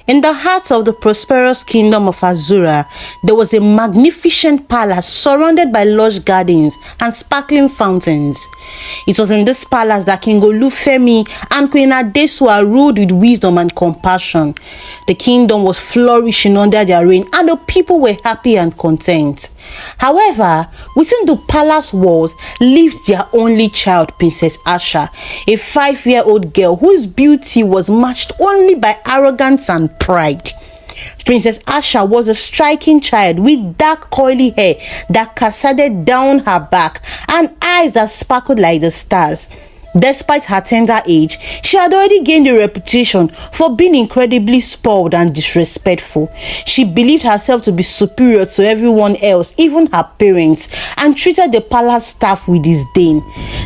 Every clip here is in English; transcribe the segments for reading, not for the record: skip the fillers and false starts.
In the heart of the prosperous kingdom of Azura, there was a magnificent palace surrounded by lush gardens and sparkling fountains. It was in this palace that King Olufemi and Queen Adesua ruled with wisdom and compassion. The kingdom was flourishing under their reign and the people were happy and content. However, within the palace walls lived their only child, Princess Asha, a 5-year-old girl whose beauty was matched only by arrogance and pride. Princess Asha was a striking child with dark curly hair that cascaded down her back and eyes that sparkled like the stars. Despite her tender age, she had already gained a reputation for being incredibly spoiled and disrespectful. She believed herself to be superior to everyone else, even her parents, and treated the palace staff with disdain.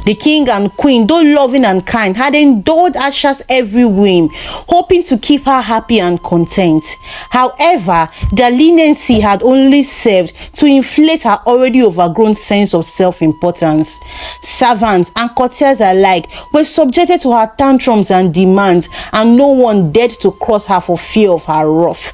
The king and queen, though loving and kind, had indulged Asha's every whim, hoping to keep her happy and content. However, their leniency had only served to inflate her already overgrown sense of self-importance. Servants and courtiers alike were subjected to her tantrums and demands, and no one dared to cross her for fear of her wrath.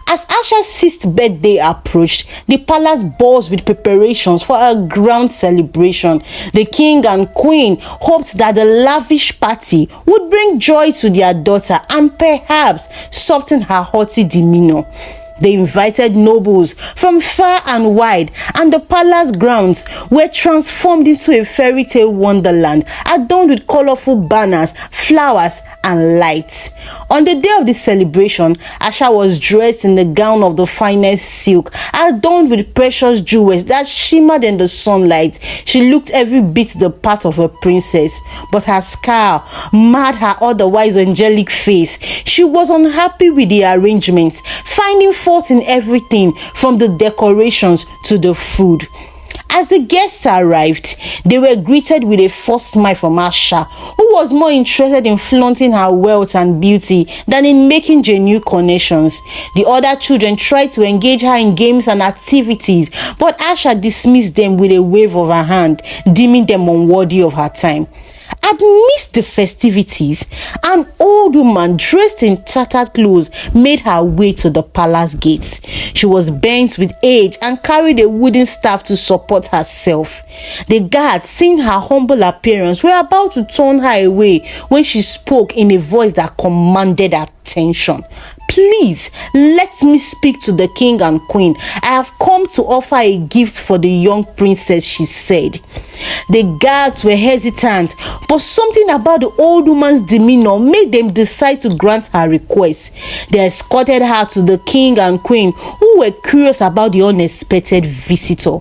As Asha's 6th birthday approached, the palace buzzed with preparations for a grand celebration. The king and queen hoped that the lavish party would bring joy to their daughter and perhaps soften her haughty demeanor. They invited nobles from far and wide, and the palace grounds were transformed into a fairy tale wonderland adorned with colorful banners, flowers, and lights. On the day of the celebration, Asha was dressed in a gown of the finest silk, adorned with precious jewels that shimmered in the sunlight. She looked every bit the part of a princess, but her scowl marred her otherwise angelic face. She was unhappy with the arrangements, finding fault in everything from the decorations to the food. As the guests arrived, they were greeted with a forced smile from Asha, who was more interested in flaunting her wealth and beauty than in making genuine connections. The other children tried to engage her in games and activities, but Asha dismissed them with a wave of her hand, deeming them unworthy of her time. Amidst the festivities, an old woman dressed in tattered clothes made her way to the palace gates. She was bent with age and carried a wooden staff to support herself. The guards, seeing her humble appearance, were about to turn her away when she spoke in a voice that commanded attention. "Please, let me speak to the king and queen. I have come to offer a gift for the young princess," she said. The guards were hesitant, but something about the old woman's demeanor made them decide to grant her request. They escorted her to the king and queen, who were curious about the unexpected visitor.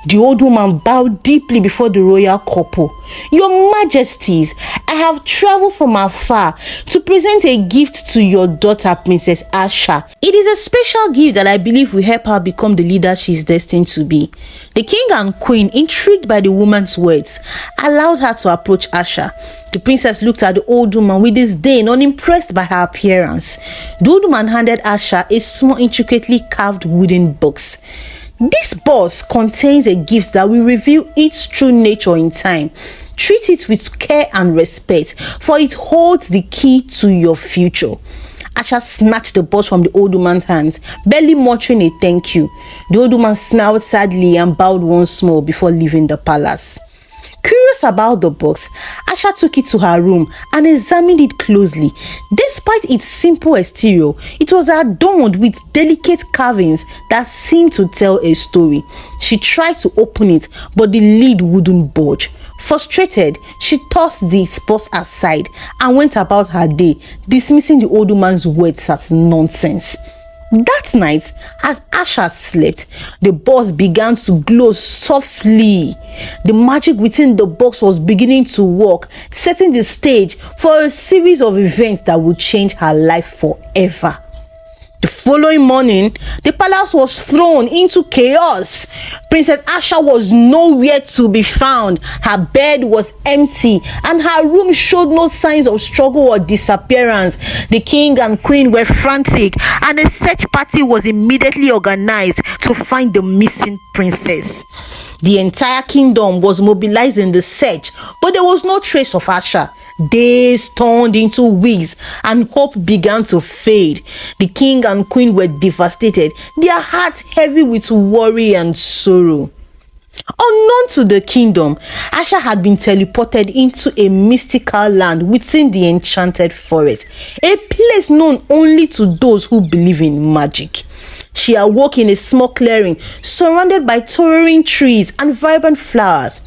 The old woman bowed deeply before the royal couple. "Your Majesties, I have traveled from afar to present a gift to your daughter, Princess Asha. It is a special gift that I believe will help her become the leader she is destined to be." The king and queen, intrigued by the woman's words, allowed her to approach Asha. The princess looked at the old woman with disdain, unimpressed by her appearance. The old woman handed Asha a small, intricately carved wooden box. "This box contains a gift that will reveal its true nature in time. Treat it with care and respect, for it holds the key to your future." Asha snatched the box from the old woman's hands, barely muttering a thank you. The old woman smiled sadly and bowed once more before leaving the palace. Curious about the box, Asha took it to her room and examined it closely. Despite its simple exterior, it was adorned with delicate carvings that seemed to tell a story. She tried to open it, but the lid wouldn't budge. Frustrated, she tossed the box aside and went about her day, dismissing the old woman's words as nonsense. That night, as Asha slept, the box began to glow softly. The magic within the box was beginning to work, setting the stage for a series of events that would change her life forever. The following morning, the palace was thrown into chaos. Princess Asha was nowhere to be found. Her bed was empty and her room showed no signs of struggle or disappearance. The king and queen were frantic, and a search party was immediately organized to find the missing princess. The entire kingdom was mobilized in the search, but there was no trace of Asha. Days turned into weeks and hope began to fade. The king and queen were devastated, their hearts heavy with worry and sorrow. Unknown to the kingdom, Asha had been teleported into a mystical land within the enchanted forest, a place known only to those who believe in magic. She awoke in a small clearing, surrounded by towering trees and vibrant flowers.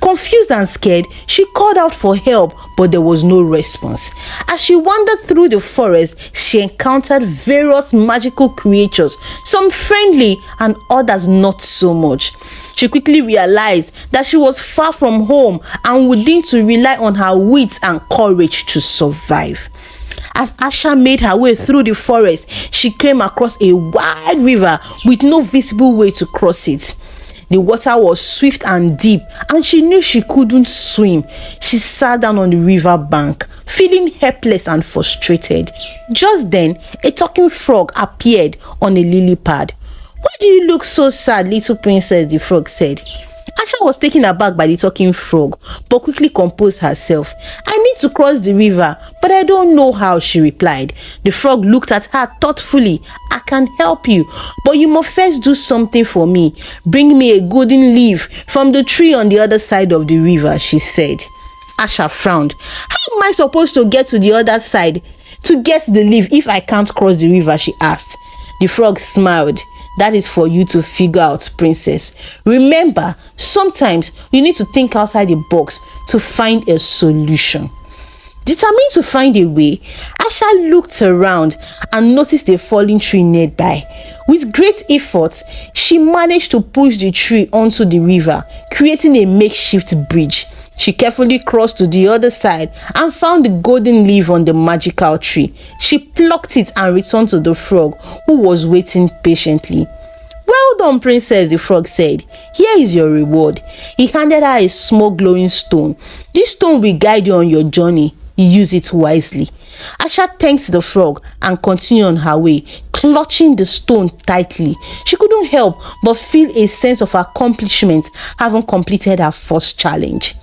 Confused and scared, she called out for help, but there was no response. As she wandered through the forest, she encountered various magical creatures, some friendly and others not so much. She quickly realized that she was far from home and would need to rely on her wits and courage to survive. As Asha made her way through the forest, she came across a wide river with no visible way to cross it. The water was swift and deep, and she knew she couldn't swim. She sat down on the river bank, feeling helpless and frustrated. Just then, a talking frog appeared on a lily pad. "Why do you look so sad, little princess?" the frog said. Asha was taken aback by the talking frog, but quickly composed herself. "I need to cross the river, but I don't know how," she replied. The frog looked at her thoughtfully. "I can help you, but you must first do something for me. Bring me a golden leaf from the tree on the other side of the river," she said. Asha frowned. "How am I supposed to get to the other side to get the leaf if I can't cross the river?" she asked. The frog smiled. "That is for you to figure out, princess. Remember, sometimes you need to think outside the box to find a solution." Determined to find a way, Asha looked around and noticed a fallen tree nearby. With great effort, she managed to push the tree onto the river, creating a makeshift bridge. She carefully crossed to the other side and found the golden leaf on the magical tree. She plucked it and returned to the frog, who was waiting patiently. "Well done, princess," the frog said. "Here is your reward." He handed her a small glowing stone. "This stone will guide you on your journey. Use it wisely." Asha thanked the frog and continued on her way, clutching the stone tightly. She couldn't help but feel a sense of accomplishment having completed her first challenge.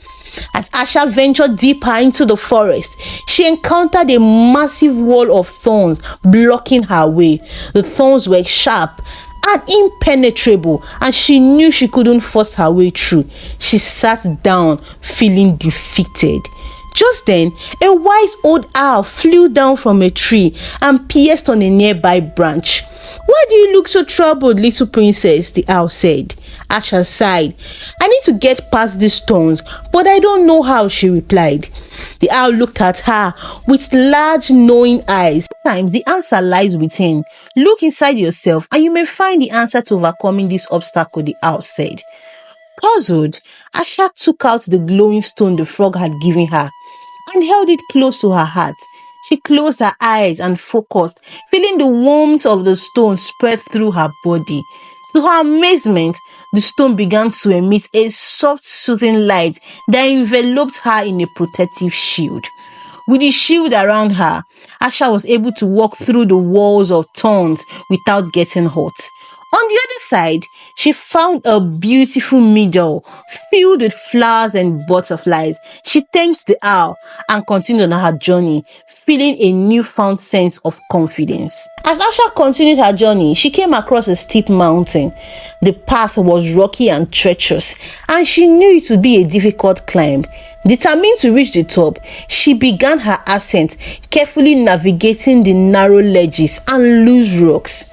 As Asha ventured deeper into the forest, she encountered a massive wall of thorns blocking her way. The thorns were sharp and impenetrable, and she knew she couldn't force her way through. She sat down, feeling defeated. Just then, a wise old owl flew down from a tree and perched on a nearby branch. "Why do you look so troubled, little princess?" the owl said. Asha sighed. "I need to get past these stones, but I don't know how," she replied. The owl looked at her with large, knowing eyes. "Sometimes the answer lies within. Look inside yourself and you may find the answer to overcoming this obstacle," the owl said. Puzzled, Asha took out the glowing stone the frog had given her and held it close to her heart. She closed her eyes and focused, feeling the warmth of the stone spread through her body. To her amazement, the stone began to emit a soft, soothing light that enveloped her in a protective shield. With the shield around her, Asha was able to walk through the walls of thorns without getting hurt. On the other side, she found a beautiful meadow filled with flowers and butterflies. She thanked the owl and continued on her journey, feeling a newfound sense of confidence. As Asha continued her journey, she came across a steep mountain. The path was rocky and treacherous, and she knew it would be a difficult climb. Determined to reach the top, she began her ascent, carefully navigating the narrow ledges and loose rocks.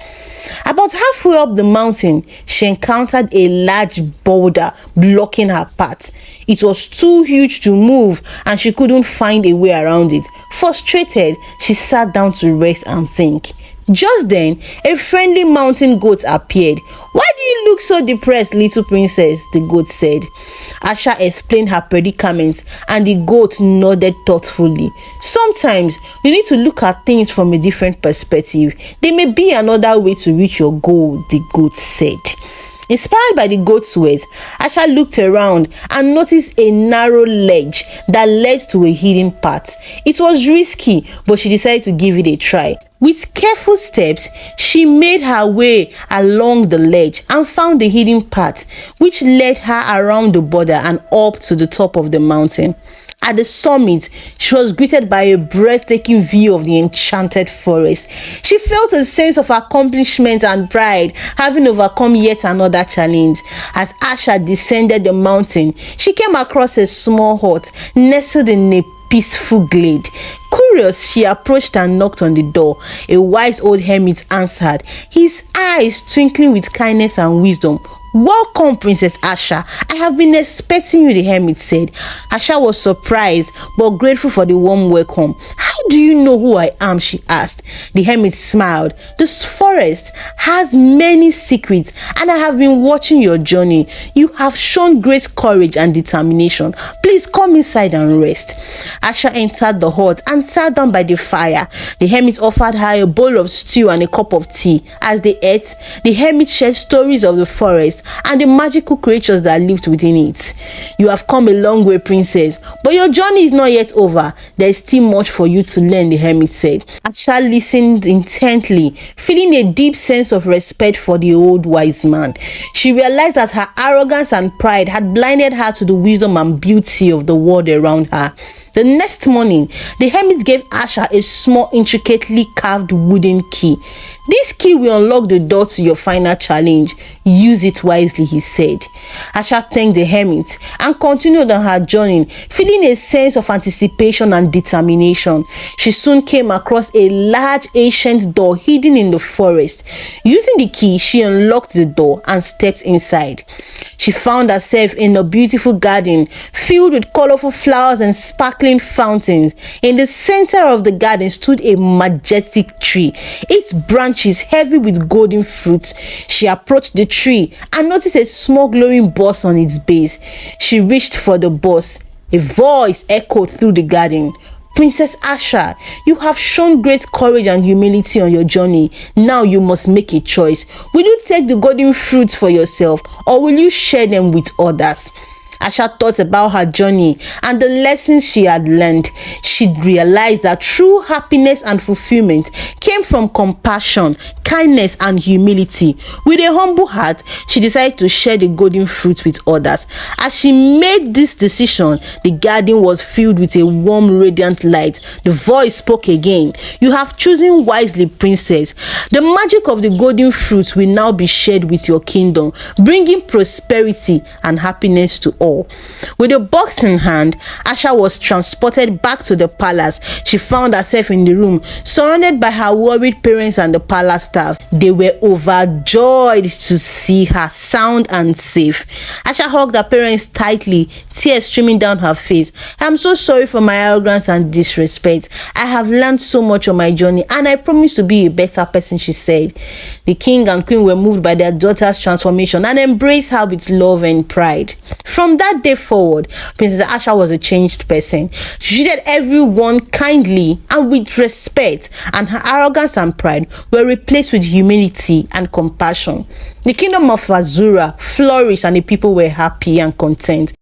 About halfway up the mountain, she encountered a large boulder blocking her path. It was too huge to move, and she couldn't find a way around it. Frustrated, she sat down to rest and think. Just then, a friendly mountain goat appeared. "Why do you look so depressed, little princess?" the goat said. Asha explained her predicament, and the goat nodded thoughtfully. "Sometimes you need to look at things from a different perspective. There may be another way to reach your goal," the goat said. Inspired by the goat's words, Asha looked around and noticed a narrow ledge that led to a hidden path. It was risky, but she decided to give it a try. With careful steps, she made her way along the ledge and found the hidden path, which led her around the border and up to the top of the mountain. At the summit, she was greeted by a breathtaking view of the enchanted forest. She felt a sense of accomplishment and pride, having overcome yet another challenge. As Asha descended the mountain, she came across a small hut nestled in a peaceful glade. Curious, she approached and knocked on the door. A wise old hermit answered, his eyes twinkling with kindness and wisdom. "Welcome, Princess Asha. I have been expecting you," the hermit said. Asha was surprised but grateful for the warm welcome. "How do you know who I am?" she asked. The hermit smiled. "This forest has many secrets, and I have been watching your journey. You have shown great courage and determination. Please come inside and rest." Asha entered the hut and sat down by the fire. The hermit offered her a bowl of stew and a cup of tea. As they ate, the hermit shared stories of the forest and the magical creatures that lived within it. "You have come a long way, princess, but your journey is not yet over. There is still much for you to learn," the hermit said. Asha listened intently, feeling a deep sense of respect for the old wise man. She realized that her arrogance and pride had blinded her to the wisdom and beauty of the world around her. The next morning, the hermit gave Asha a small, intricately carved wooden key. "This key will unlock the door to your final challenge. Use it wisely," he said. Asha thanked the hermit and continued on her journey, feeling a sense of anticipation and determination. She soon came across a large ancient door hidden in the forest. Using the key, she unlocked the door and stepped inside. She found herself in a beautiful garden filled with colorful flowers and sparkling fountains. In the center of the garden stood a majestic tree, its branches heavy with golden fruits. She approached the tree and noticed a small glowing boss on its base. She reached for the boss. A voice echoed through the garden. "Princess Asha, you have shown great courage and humility on your journey. Now you must make a choice. Will you take the golden fruits for yourself, or will you share them with others?" Asha thought about her journey and the lessons she had learned. She realized that true happiness and fulfillment came from compassion, kindness, and humility. With a humble heart, she decided to share the golden fruit with others. As she made this decision, the garden was filled with a warm, radiant light. The voice spoke again. "You have chosen wisely, princess. The magic of the golden fruit will now be shared with your kingdom, bringing prosperity and happiness to all." With a box in hand, Asha was transported back to the palace. She found herself in the room, surrounded by her worried parents and the palace staff. They were overjoyed to see her sound and safe. Asha hugged her parents tightly, tears streaming down her face. "I'm so sorry for my arrogance and disrespect. I have learned so much on my journey, and I promise to be a better person," she said. The king and queen were moved by their daughter's transformation and embraced her with love and pride. From that day forward, Princess Asha was a changed person. She treated everyone kindly and with respect, and her arrogance and pride were replaced with humility and compassion. The kingdom of Azura flourished, and the people were happy and content.